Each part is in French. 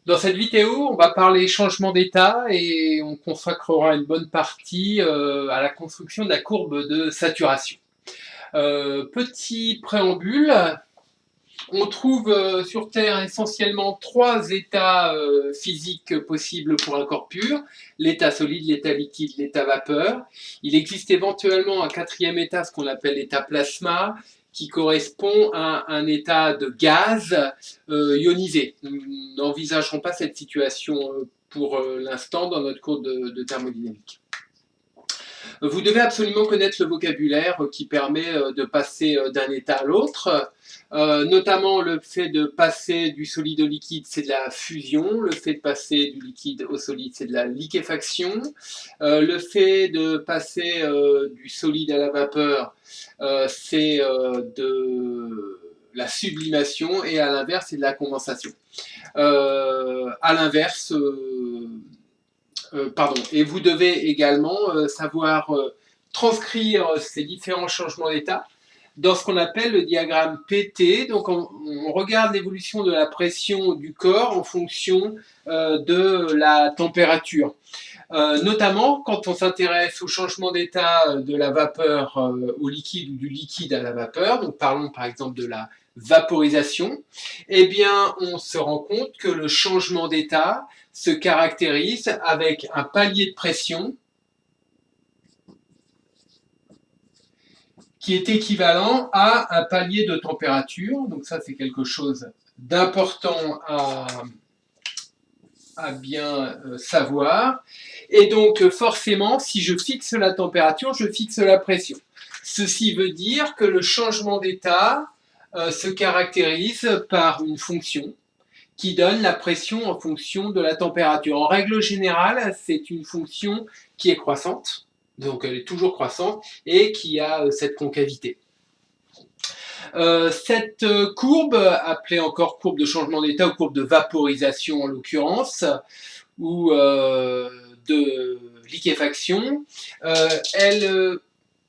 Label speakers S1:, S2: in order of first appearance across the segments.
S1: Dans cette vidéo, on va parler changement d'état et on consacrera une bonne partie à la construction de la courbe de saturation. Petit préambule, on trouve sur Terre essentiellement trois états physiques possibles pour un corps pur, l'état solide, l'état liquide, l'état vapeur. Il existe éventuellement un quatrième état, ce qu'on appelle l'état plasma, qui correspond à un état de gaz ionisé. Nous n'envisagerons pas cette situation pour l'instant dans notre cours de thermodynamique. Vous devez absolument connaître le vocabulaire qui permet de passer d'un état à l'autre. Notamment le fait de passer du solide au liquide, c'est de la fusion. Le fait de passer du liquide au solide, c'est de la liquéfaction. Le fait de passer du solide à la vapeur, c'est de la sublimation. Et à l'inverse, c'est de la condensation. À l'inverse, pardon. Et vous devez également savoir transcrire ces différents changements d'état dans ce qu'on appelle le diagramme PT. Donc on regarde l'évolution de la pression du corps en fonction de la température. Notamment quand on s'intéresse au changement d'état de la vapeur au liquide ou du liquide à la vapeur, donc parlons par exemple de la vaporisation, eh bien on se rend compte que le changement d'état se caractérise avec un palier de pression qui est équivalent à un palier de température. Donc ça, c'est quelque chose d'important à bien savoir. Et donc, forcément, si je fixe la température, je fixe la pression. Ceci veut dire que le changement d'état se caractérise par une fonction qui donne la pression en fonction de la température. En règle générale, c'est une fonction qui est croissante, donc elle est toujours croissante, et qui a cette concavité. Cette courbe, appelée encore courbe de changement d'état ou courbe de vaporisation en l'occurrence, ou de liquéfaction, elle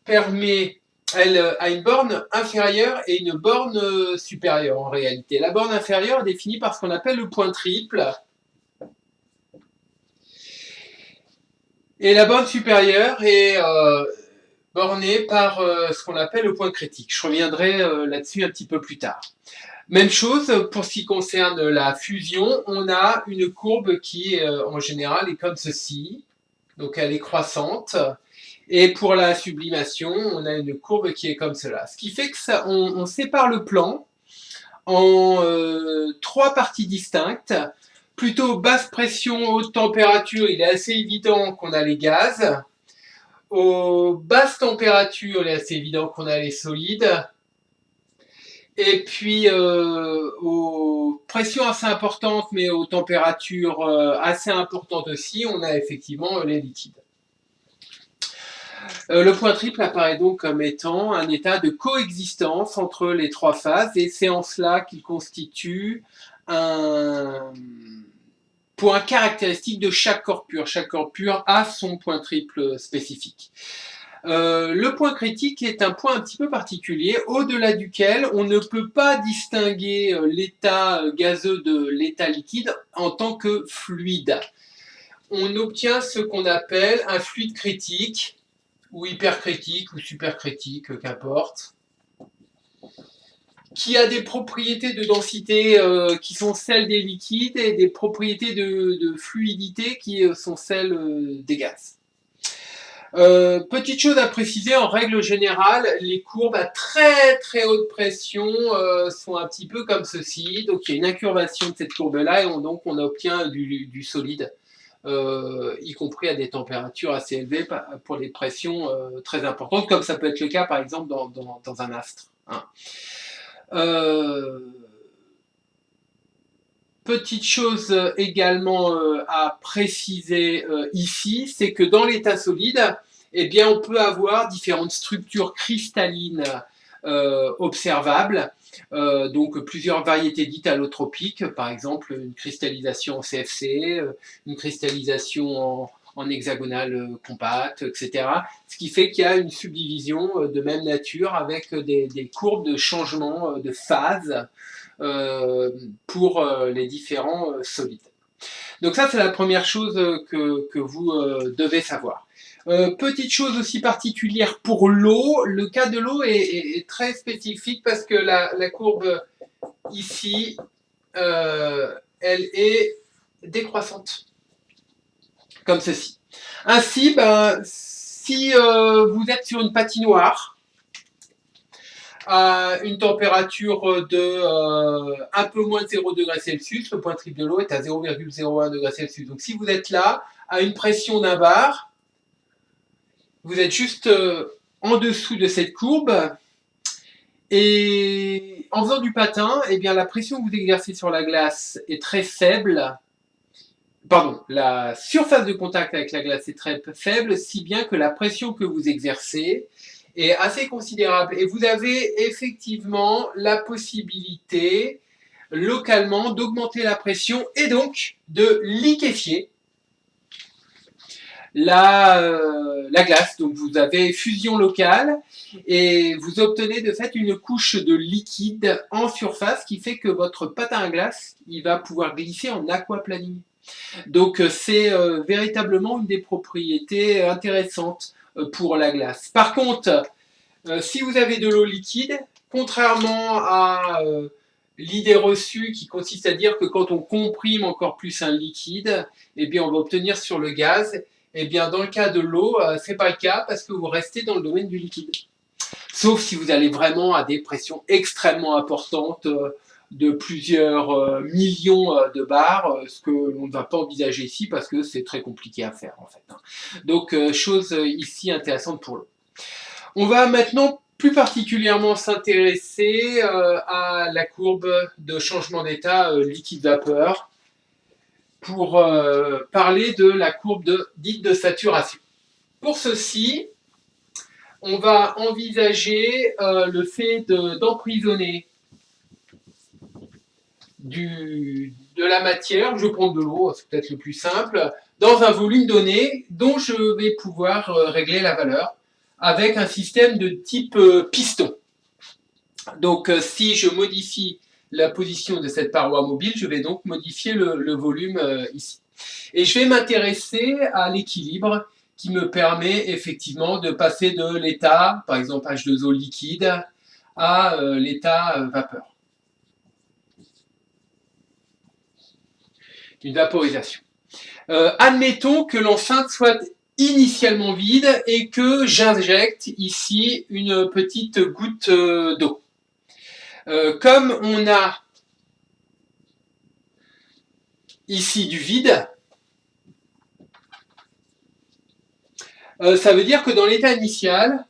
S1: permet, elle a une borne inférieure et une borne supérieure en réalité. La borne inférieure est définie par ce qu'on appelle le point triple. Et la borne supérieure est bornée par ce qu'on appelle le point critique. Je reviendrai là-dessus un petit peu plus tard. Même chose pour ce qui concerne la fusion, on a une courbe qui en général est comme ceci, donc elle est croissante. Et pour la sublimation, on a une courbe qui est comme cela. Ce qui fait que ça, on sépare le plan en trois parties distinctes. Plutôt basse pression, haute température, il est assez évident qu'on a les gaz. Aux basses températures, il est assez évident qu'on a les solides. Et puis aux pressions assez importantes, mais aux températures assez importantes aussi, on a effectivement les liquides. Le point triple apparaît donc comme étant un état de coexistence entre les trois phases, et c'est en cela qu'il constitue un point caractéristique de chaque corps pur. Chaque corps pur a son point triple spécifique. Le point critique est un point un petit peu particulier, au-delà duquel on ne peut pas distinguer l'état gazeux de l'état liquide en tant que fluide. On obtient ce qu'on appelle un fluide critique, ou hypercritique, ou supercritique, qu'importe, qui a des propriétés de densité qui sont celles des liquides et des propriétés de fluidité qui sont celles des gaz. Petite chose à préciser, en règle générale, les courbes à très très haute pression sont un petit peu comme ceci. Donc il y a une incurvation de cette courbe-là et donc on obtient du solide, y compris à des températures assez élevées pour des pressions très importantes, comme ça peut être le cas par exemple dans un astre. Hein. Petite chose également à préciser ici, c'est que dans l'état solide, eh bien, on peut avoir différentes structures cristallines observables, donc plusieurs variétés d'italotropiques, par exemple une cristallisation en CFC, une cristallisation en hexagonale compacte, etc. Ce qui fait qu'il y a une subdivision de même nature avec des courbes de changement de phase pour les différents solides. Donc ça, c'est la première chose que vous devez savoir. Petite chose aussi particulière pour l'eau, le cas de l'eau est très spécifique parce que la courbe ici, elle est décroissante, comme ceci. Ainsi, si vous êtes sur une patinoire, à une température de un peu moins de 0 degrés Celsius, le point triple de l'eau est à 0,01 degrés Celsius. Donc si vous êtes là, à une pression d'un bar, vous êtes juste en dessous de cette courbe, et en faisant du patin, eh bien, la pression que vous exercez sur la glace est très faible. Pardon, la surface de contact avec la glace est très faible, si bien que la pression que vous exercez est assez considérable. Et vous avez effectivement la possibilité, localement, d'augmenter la pression et donc de liquéfier la glace. Donc vous avez fusion locale et vous obtenez de fait une couche de liquide en surface qui fait que votre patin à glace, il va pouvoir glisser en aquaplaning. Donc c'est véritablement une des propriétés intéressantes pour la glace. Par contre, si vous avez de l'eau liquide, contrairement à l'idée reçue qui consiste à dire que quand on comprime encore plus un liquide, eh bien on va obtenir sur le gaz, eh bien dans le cas de l'eau, c'est pas le cas parce que vous restez dans le domaine du liquide. Sauf si vous allez vraiment à des pressions extrêmement importantes, de plusieurs millions de bars, ce que l'on ne va pas envisager ici parce que c'est très compliqué à faire en fait. Donc chose ici intéressante pour l'eau. On va maintenant plus particulièrement s'intéresser à la courbe de changement d'état liquide-vapeur pour parler de la courbe dite de saturation. Pour ceci, on va envisager le fait d'emprisonner de la matière, je vais prendre de l'eau, c'est peut-être le plus simple, dans un volume donné dont je vais pouvoir régler la valeur avec un système de type piston. Donc si je modifie la position de cette paroi mobile, je vais donc modifier le volume ici. Et je vais m'intéresser à l'équilibre qui me permet effectivement de passer de l'état, par exemple H2O liquide, à l'état vapeur. Une vaporisation. Admettons que l'enceinte soit initialement vide et que j'injecte ici une petite goutte d'eau. Comme on a ici du vide, ça veut dire que dans l'état initial,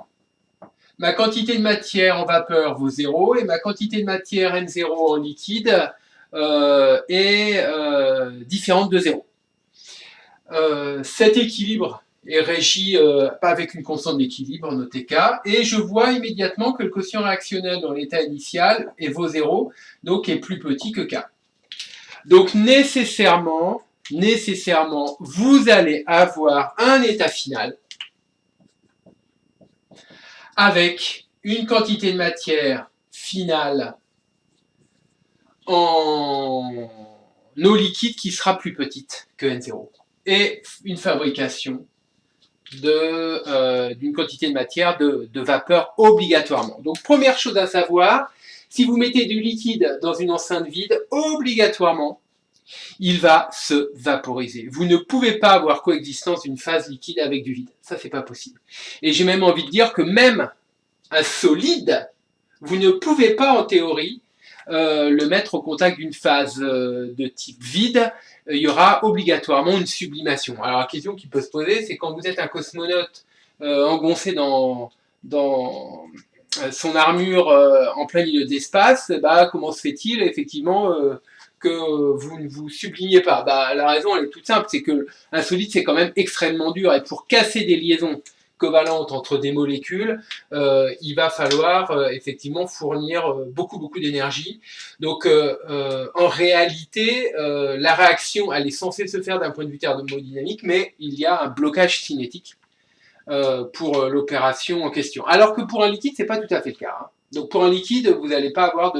S1: ma quantité de matière en vapeur vaut 0 et ma quantité de matière N0 en liquide est différente de 0. Cet équilibre est régi pas avec une constante d'équilibre, notez K, et je vois immédiatement que le quotient réactionnel dans l'état initial vaut 0, donc est plus petit que K. Donc nécessairement, vous allez avoir un état final avec une quantité de matière finale en eau liquide qui sera plus petite que N0 et une fabrication d'une quantité de matière de vapeur obligatoirement. Donc première chose à savoir, si vous mettez du liquide dans une enceinte vide, obligatoirement, il va se vaporiser. Vous ne pouvez pas avoir coexistence d'une phase liquide avec du vide. Ça, c'est pas possible. Et j'ai même envie de dire que même un solide, vous ne pouvez pas, en théorie, le mettre au contact d'une phase de type vide. Il y aura obligatoirement une sublimation. Alors, la question qui peut se poser, c'est quand vous êtes un cosmonaute engoncé dans son armure en plein milieu d'espace, comment se fait-il effectivement que vous ne vous sublimiez pas? La raison elle est toute simple, c'est que un solide c'est quand même extrêmement dur et pour casser des liaisons covalentes entre des molécules, il va falloir effectivement fournir beaucoup d'énergie. Donc en réalité, la réaction elle est censée se faire d'un point de vue thermodynamique, mais il y a un blocage cinétique pour l'opération en question. Alors que pour un liquide, c'est pas tout à fait le cas. Donc pour un liquide, vous n'allez pas avoir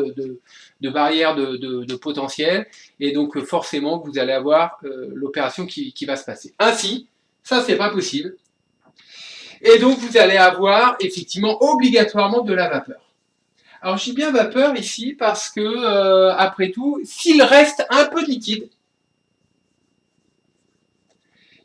S1: de barrière de potentiel, et donc forcément vous allez avoir l'opération qui va se passer. Ainsi, ça c'est pas possible, et donc vous allez avoir effectivement obligatoirement de la vapeur. Alors je dis bien vapeur ici parce que, après tout, s'il reste un peu de liquide,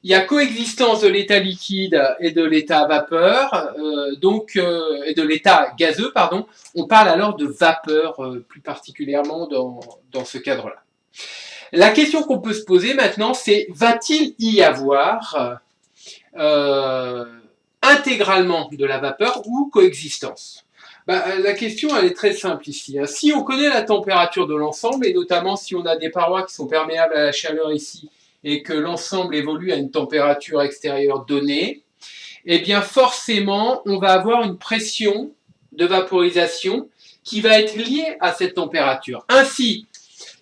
S1: il y a coexistence de l'état liquide et de l'état vapeur, et de l'état gazeux, pardon. On parle alors de vapeur plus particulièrement dans ce cadre-là. La question qu'on peut se poser maintenant, c'est va-t-il y avoir intégralement de la vapeur ou coexistence? La question elle est très simple ici. Si on connaît la température de l'ensemble, et notamment si on a des parois qui sont perméables à la chaleur ici, et que l'ensemble évolue à une température extérieure donnée, eh bien forcément on va avoir une pression de vaporisation qui va être liée à cette température. Ainsi,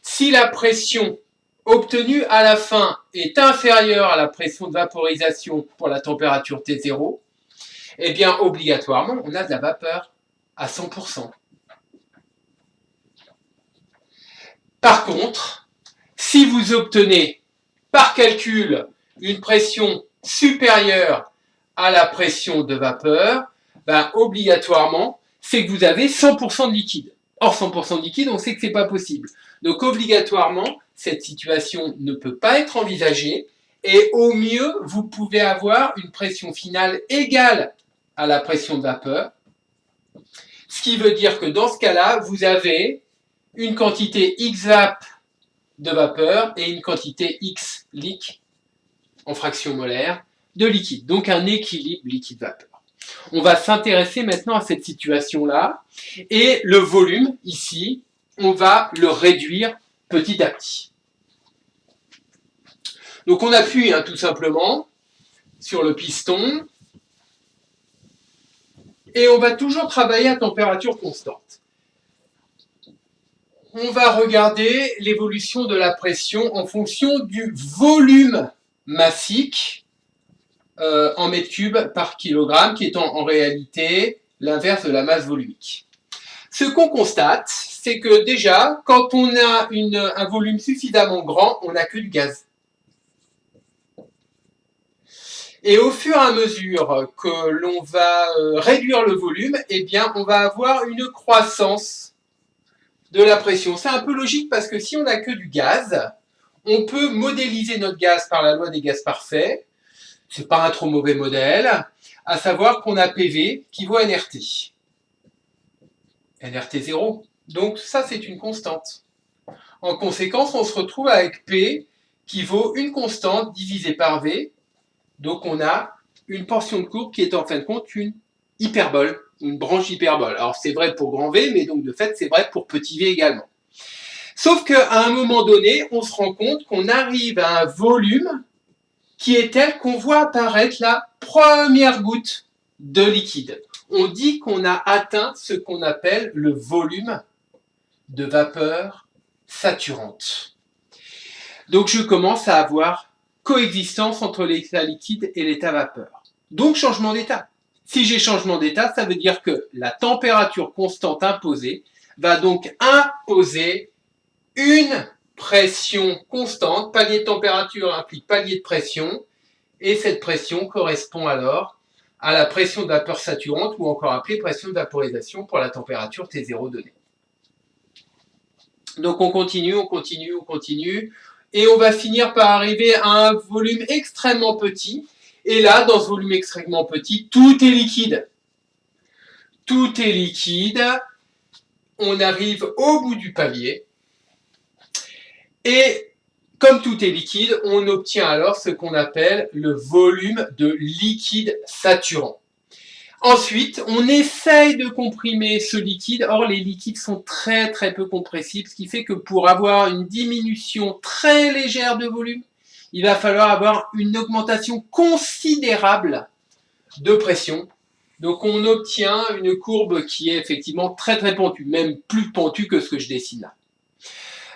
S1: si la pression obtenue à la fin est inférieure à la pression de vaporisation pour la température T0, eh bien obligatoirement on a de la vapeur à 100%. Par contre, si vous obtenez par calcul une pression supérieure à la pression de vapeur, obligatoirement, c'est que vous avez 100% de liquide. Or, 100% de liquide, on sait que ce n'est pas possible. Donc, obligatoirement, cette situation ne peut pas être envisagée, et au mieux, vous pouvez avoir une pression finale égale à la pression de vapeur, ce qui veut dire que dans ce cas-là, vous avez une quantité X vap de vapeur et une quantité X liq en fraction molaire de liquide. Donc un équilibre liquide-vapeur. On va s'intéresser maintenant à cette situation-là, et le volume, ici, on va le réduire petit à petit. Donc on appuie tout simplement sur le piston, et on va toujours travailler à température constante. On va regarder l'évolution de la pression en fonction du volume massique en mètres cubes par kilogramme, qui est en réalité l'inverse de la masse volumique. Ce qu'on constate, c'est que déjà, quand on a un volume suffisamment grand, on n'a que du gaz. Et au fur et à mesure que l'on va réduire le volume, eh bien, on va avoir une croissance de la pression. C'est un peu logique parce que si on n'a que du gaz, on peut modéliser notre gaz par la loi des gaz parfaits. C'est pas un trop mauvais modèle, à savoir qu'on a PV qui vaut nRT. nRT 0. Donc ça, c'est une constante. En conséquence, on se retrouve avec P qui vaut une constante divisée par V. Donc on a une portion de courbe qui est en fin de compte une hyperbole, une branche hyperbole. Alors c'est vrai pour grand V, mais donc de fait c'est vrai pour petit v également. Sauf qu'à un moment donné, on se rend compte qu'on arrive à un volume qui est tel qu'on voit apparaître la première goutte de liquide. On dit qu'on a atteint ce qu'on appelle le volume de vapeur saturante. Donc je commence à avoir coexistence entre l'état liquide et l'état vapeur. Donc changement d'état. Si j'ai changement d'état, ça veut dire que la température constante imposée va donc imposer une pression constante. Palier de température implique palier de pression, et cette pression correspond alors à la pression de vapeur saturante, ou encore appelée pression de vaporisation pour la température T0 donnée. Donc on continue, on continue, on continue, et on va finir par arriver à un volume extrêmement petit. Et là, dans ce volume extrêmement petit, tout est liquide. Tout est liquide. On arrive au bout du palier. Et comme tout est liquide, on obtient alors ce qu'on appelle le volume de liquide saturant. Ensuite, on essaye de comprimer ce liquide. Or, les liquides sont très très peu compressibles, ce qui fait que pour avoir une diminution très légère de volume, il va falloir avoir une augmentation considérable de pression. Donc on obtient une courbe qui est effectivement très très pentue, même plus pentue que ce que je dessine là.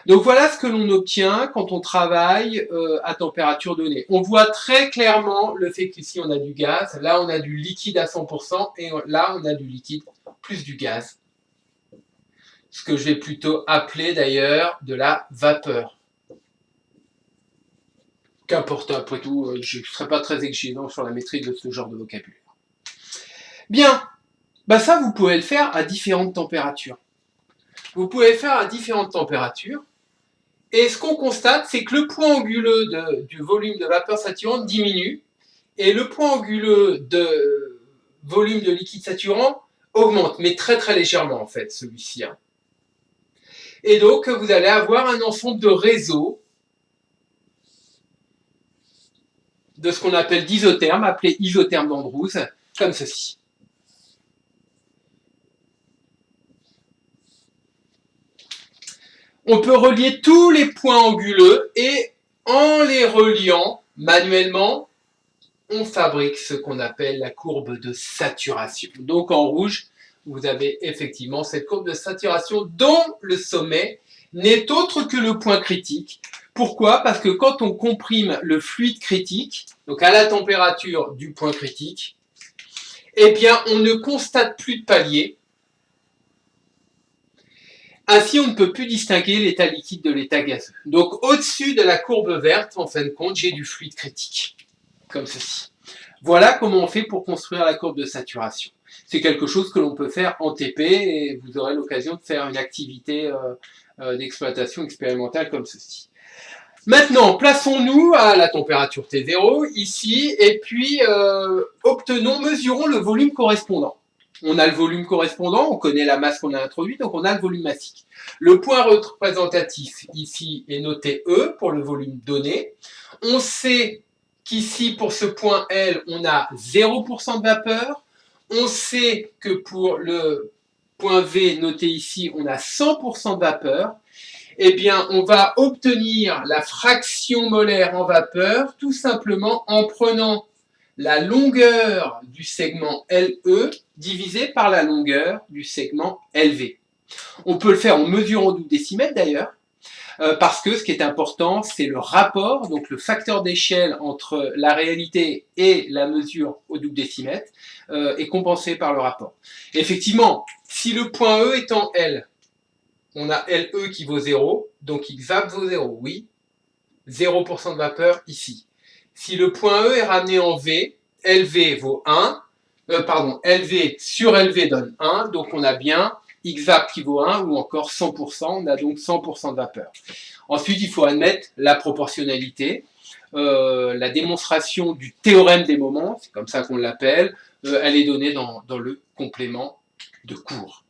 S1: Donc voilà ce que l'on obtient quand on travaille à température donnée. On voit très clairement le fait qu'ici on a du gaz, là on a du liquide à 100%, et là on a du liquide plus du gaz. ce que je vais plutôt appeler d'ailleurs de la vapeur. Qu'importe, après tout, je ne serai pas très exigeant sur la maîtrise de ce genre de vocabulaire. Bien, bah ça vous pouvez le faire à différentes températures. Vous pouvez le faire à différentes températures, et ce qu'on constate, c'est que le point anguleux du volume de vapeur saturante diminue, et le point anguleux de volume de liquide saturant augmente, mais très très légèrement en fait, celui-ci. Et donc, vous allez avoir un ensemble de réseaux de ce qu'on appelle d'isothermes, appelé isotherme d'Andrews, comme ceci. On peut relier tous les points anguleux et en les reliant manuellement, on fabrique ce qu'on appelle la courbe de saturation. Donc en rouge, vous avez effectivement cette courbe de saturation dont le sommet n'est autre que le point critique. Pourquoi? Parce que quand on comprime le fluide critique, donc à la température du point critique, eh bien on ne constate plus de palier. Ainsi, on ne peut plus distinguer l'état liquide de l'état gazeux. Donc au-dessus de la courbe verte, en fin de compte, j'ai du fluide critique, comme ceci. Voilà comment on fait pour construire la courbe de saturation. C'est quelque chose que l'on peut faire en TP et vous aurez l'occasion de faire une activité d'exploitation expérimentale comme ceci. Maintenant, plaçons-nous à la température T0 ici et puis mesurons le volume correspondant. On a le volume correspondant, on connaît la masse qu'on a introduite, donc on a le volume massique. Le point représentatif ici est noté E pour le volume donné. On sait qu'ici, pour ce point L, on a 0% de vapeur. On sait que pour le point V noté ici, on a 100% de vapeur. Eh bien, on va obtenir la fraction molaire en vapeur tout simplement en prenant la longueur du segment LE divisé par la longueur du segment LV. On peut le faire en mesurant au double décimètre d'ailleurs, parce que ce qui est important, c'est le rapport, donc le facteur d'échelle entre la réalité et la mesure au double décimètre est compensé par le rapport. Effectivement, si le point E est en L, on a LE qui vaut 0, donc XVAP vaut 0, oui, 0% de vapeur ici. Si le point E est ramené en V, LV vaut 1, LV sur LV donne 1, donc on a bien XVAP qui vaut 1 ou encore 100%, on a donc 100% de vapeur. Ensuite, il faut admettre la proportionnalité, la démonstration du théorème des moments, c'est comme ça qu'on l'appelle, elle est donnée dans le complément de cours.